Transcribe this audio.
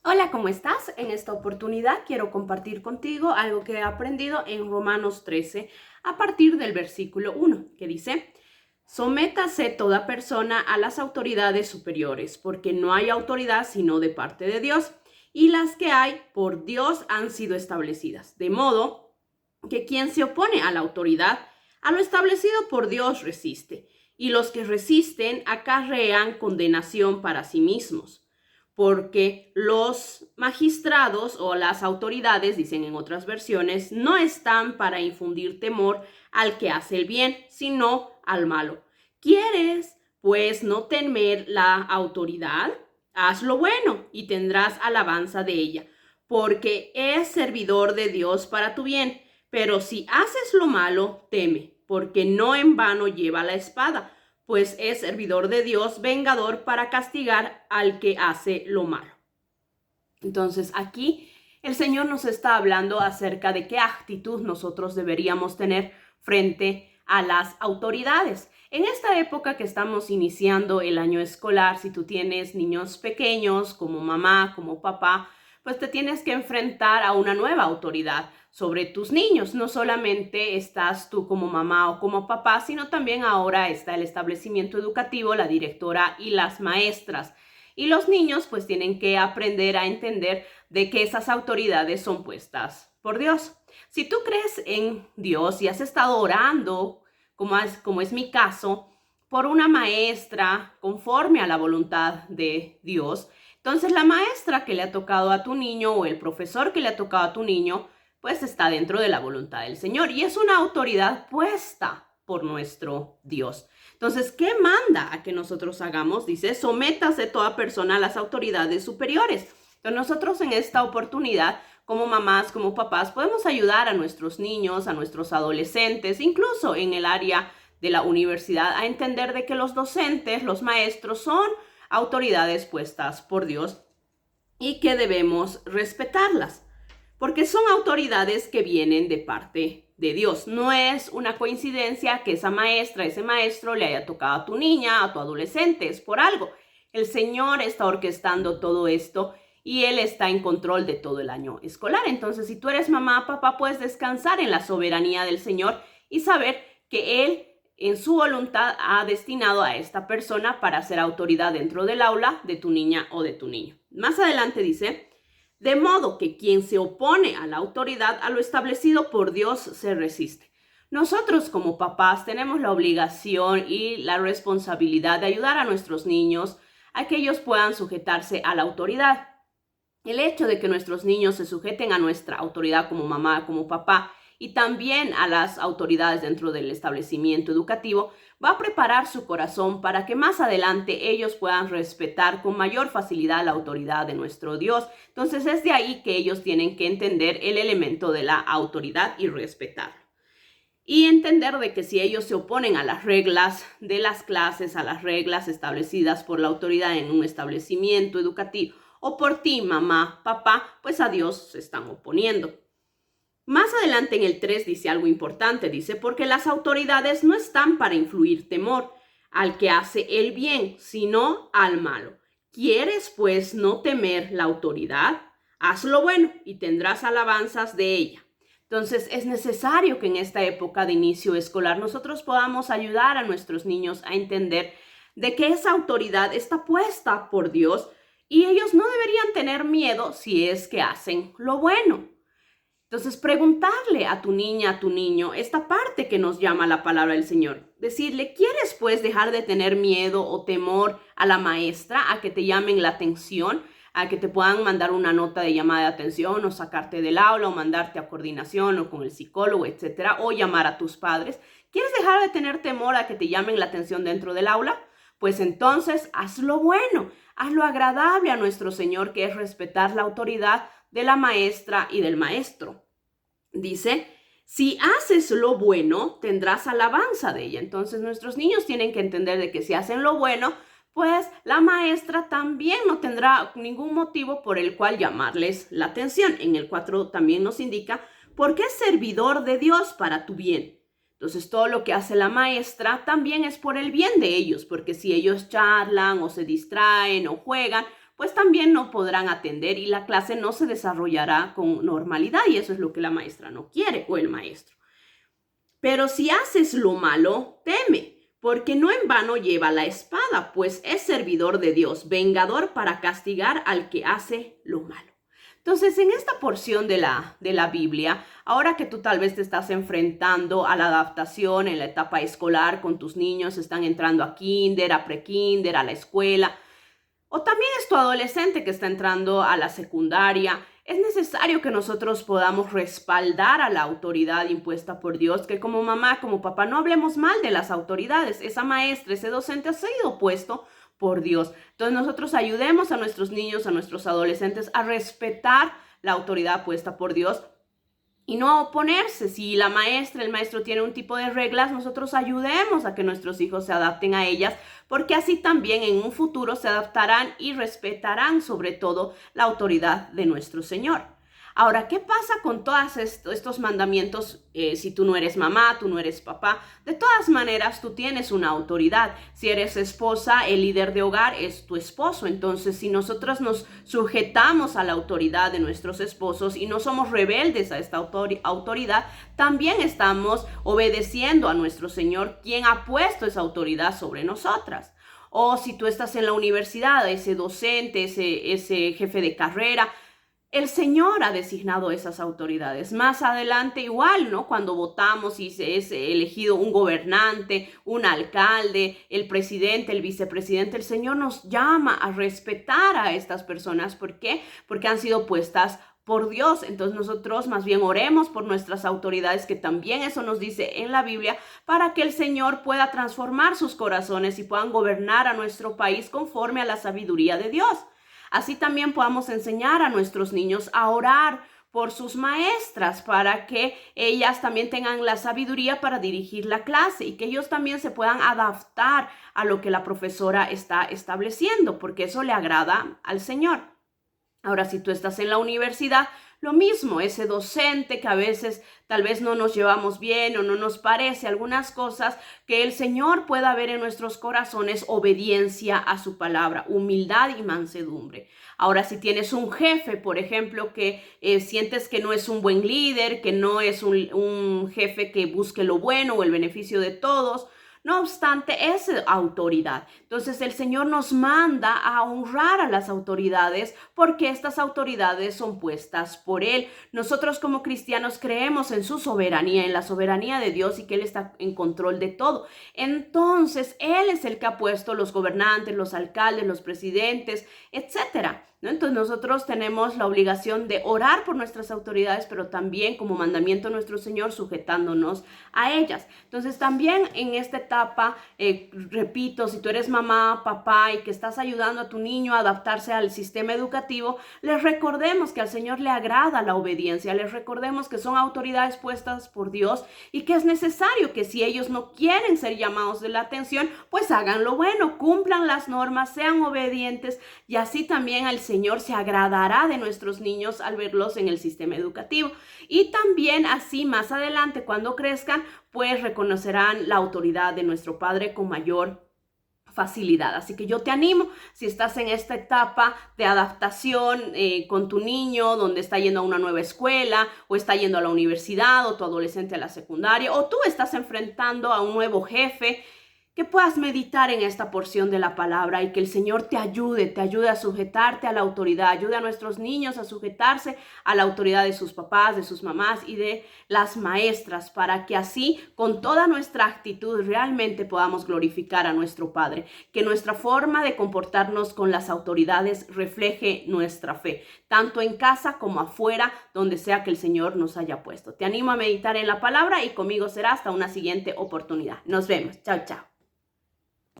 Hola, ¿cómo estás? En esta oportunidad quiero compartir contigo algo que he aprendido en Romanos 13 a partir del versículo 1, que dice: Sométase toda persona a las autoridades superiores, porque no hay autoridad sino de parte de Dios, y las que hay por Dios han sido establecidas. De modo que quien se opone a la autoridad, a lo establecido por Dios resiste, y los que resisten acarrean condenación para sí mismos porque los magistrados o las autoridades, dicen en otras versiones, no están para infundir temor al que hace el bien, sino al malo. ¿Quieres, pues, no temer la autoridad? Haz lo bueno y tendrás alabanza de ella, porque es servidor de Dios para tu bien. Pero si haces lo malo, teme, porque no en vano lleva la espada, pues es servidor de Dios, vengador para castigar al que hace lo malo. Entonces aquí el Señor nos está hablando acerca de qué actitud nosotros deberíamos tener frente a las autoridades. En esta época que estamos iniciando el año escolar, si tú tienes niños pequeños como mamá, como papá, pues te tienes que enfrentar a una nueva autoridad sobre tus niños. No solamente estás tú como mamá o como papá, sino también ahora está el establecimiento educativo, la directora y las maestras. Y los niños pues tienen que aprender a entender de que esas autoridades son puestas por Dios. Si tú crees en Dios y has estado orando, como es mi caso, por una maestra conforme a la voluntad de Dios, entonces la maestra que le ha tocado a tu niño o el profesor que le ha tocado a tu niño, pues está dentro de la voluntad del Señor y es una autoridad puesta por nuestro Dios. Entonces, ¿qué manda a que nosotros hagamos? Dice, sométase toda persona a las autoridades superiores. Entonces, nosotros en esta oportunidad, como mamás, como papás, podemos ayudar a nuestros niños, a nuestros adolescentes, incluso en el área de la universidad, a entender de que los docentes, los maestros, son autoridades puestas por Dios y que debemos respetarlas, porque son autoridades que vienen de parte de Dios. No es una coincidencia que esa maestra, ese maestro le haya tocado a tu niña, a tu adolescente, es por algo. El Señor está orquestando todo esto y Él está en control de todo el año escolar. Entonces, si tú eres mamá, papá, puedes descansar en la soberanía del Señor y saber que Él en su voluntad ha destinado a esta persona para ser autoridad dentro del aula de tu niña o de tu niño. Más adelante dice, de modo que quien se opone a la autoridad, a lo establecido por Dios, se resiste. Nosotros como papás tenemos la obligación y la responsabilidad de ayudar a nuestros niños a que ellos puedan sujetarse a la autoridad. El hecho de que nuestros niños se sujeten a nuestra autoridad como mamá, como papá, y también a las autoridades dentro del establecimiento educativo, va a preparar su corazón para que más adelante ellos puedan respetar con mayor facilidad la autoridad de nuestro Dios. Entonces es de ahí que ellos tienen que entender el elemento de la autoridad y respetarlo. Y entender de que si ellos se oponen a las reglas de las clases, a las reglas establecidas por la autoridad en un establecimiento educativo, o por ti, mamá, papá, pues a Dios se están oponiendo. Más adelante en el 3 dice algo importante, dice, porque las autoridades no están para influir temor al que hace el bien, sino al malo. ¿Quieres pues no temer la autoridad? Haz lo bueno y tendrás alabanzas de ella. Entonces es necesario que en esta época de inicio escolar nosotros podamos ayudar a nuestros niños a entender de que esa autoridad está puesta por Dios y ellos no deberían tener miedo si es que hacen lo bueno. Entonces, preguntarle a tu niña, a tu niño, esta parte que nos llama la palabra del Señor. Decirle, ¿quieres pues dejar de tener miedo o temor a la maestra, a que te llamen la atención, a que te puedan mandar una nota de llamada de atención o sacarte del aula o mandarte a coordinación o con el psicólogo, etcétera, o llamar a tus padres? ¿Quieres dejar de tener temor a que te llamen la atención dentro del aula? Pues entonces, haz lo bueno, haz lo agradable a nuestro Señor, que es respetar la autoridad de la maestra y del maestro. Dice, si haces lo bueno, tendrás alabanza de ella. Entonces nuestros niños tienen que entender de que si hacen lo bueno, pues la maestra también no tendrá ningún motivo por el cual llamarles la atención. En el 4 también nos indica, porque es servidor de Dios para tu bien. Entonces todo lo que hace la maestra también es por el bien de ellos, porque si ellos charlan o se distraen o juegan, pues también no podrán atender y la clase no se desarrollará con normalidad y eso es lo que la maestra no quiere o el maestro. Pero si haces lo malo, teme, porque no en vano lleva la espada, pues es servidor de Dios, vengador para castigar al que hace lo malo. Entonces, en esta porción de la Biblia, ahora que tú tal vez te estás enfrentando a la adaptación en la etapa escolar con tus niños, están entrando a kinder, a prekinder, a la escuela, o también es tu adolescente que está entrando a la secundaria, es necesario que nosotros podamos respaldar a la autoridad impuesta por Dios, que como mamá, como papá, no hablemos mal de las autoridades. Esa maestra, ese docente ha sido puesto por Dios. Entonces nosotros ayudemos a nuestros niños, a nuestros adolescentes a respetar la autoridad puesta por Dios y no a oponerse. Si la maestra, el maestro tiene un tipo de reglas, nosotros ayudemos a que nuestros hijos se adapten a ellas, porque así también en un futuro se adaptarán y respetarán sobre todo la autoridad de nuestro Señor. Ahora, ¿qué pasa con todos estos mandamientos si tú no eres mamá, tú no eres papá? De todas maneras, tú tienes una autoridad. Si eres esposa, el líder de hogar es tu esposo. Entonces, si nosotros nos sujetamos a la autoridad de nuestros esposos y no somos rebeldes a esta autoridad, también estamos obedeciendo a nuestro Señor, quien ha puesto esa autoridad sobre nosotras. O si tú estás en la universidad, ese docente, ese jefe de carrera, el Señor ha designado esas autoridades. Más adelante igual, ¿no? Cuando votamos y es elegido un gobernante, un alcalde, el presidente, el vicepresidente, el Señor nos llama a respetar a estas personas. ¿Por qué? Porque han sido puestas por Dios. Entonces nosotros más bien oremos por nuestras autoridades, que también eso nos dice en la Biblia, para que el Señor pueda transformar sus corazones y puedan gobernar a nuestro país conforme a la sabiduría de Dios. Así también podamos enseñar a nuestros niños a orar por sus maestras para que ellas también tengan la sabiduría para dirigir la clase y que ellos también se puedan adaptar a lo que la profesora está estableciendo, porque eso le agrada al Señor. Ahora, si tú estás en la universidad, lo mismo, ese docente que a veces tal vez no nos llevamos bien o no nos parece algunas cosas, que el Señor pueda ver en nuestros corazones obediencia a su palabra, humildad y mansedumbre. Ahora, si tienes un jefe, por ejemplo, que sientes que no es un buen líder, que no es un jefe que busque lo bueno o el beneficio de todos, no obstante, es autoridad. Entonces el Señor nos manda a honrar a las autoridades porque estas autoridades son puestas por Él. Nosotros como cristianos creemos en su soberanía, en la soberanía de Dios y que Él está en control de todo. Entonces Él es el que ha puesto los gobernantes, los alcaldes, los presidentes, etcétera, ¿no? Entonces nosotros tenemos la obligación de orar por nuestras autoridades, pero también como mandamiento de nuestro Señor, sujetándonos a ellas. Entonces también en esta etapa, repito, si tú eres mamá, papá y que estás ayudando a tu niño a adaptarse al sistema educativo, les recordemos que al Señor le agrada la obediencia, les recordemos que son autoridades puestas por Dios y que es necesario que si ellos no quieren ser llamados de la atención, pues hagan lo bueno, cumplan las normas, sean obedientes y así también al Señor se agradará de nuestros niños al verlos en el sistema educativo. Y también así más adelante, cuando crezcan, pues reconocerán la autoridad de nuestro Padre con mayor facilidad. Así que yo te animo, si estás en esta etapa de adaptación con tu niño, donde está yendo a una nueva escuela, o está yendo a la universidad, o tu adolescente a la secundaria, o tú estás enfrentando a un nuevo jefe, que puedas meditar en esta porción de la palabra y que el Señor te ayude a sujetarte a la autoridad, ayude a nuestros niños a sujetarse a la autoridad de sus papás, de sus mamás y de las maestras, para que así con toda nuestra actitud realmente podamos glorificar a nuestro Padre, que nuestra forma de comportarnos con las autoridades refleje nuestra fe, tanto en casa como afuera, donde sea que el Señor nos haya puesto. Te animo a meditar en la palabra y conmigo será hasta una siguiente oportunidad. Nos vemos. Chao, chao.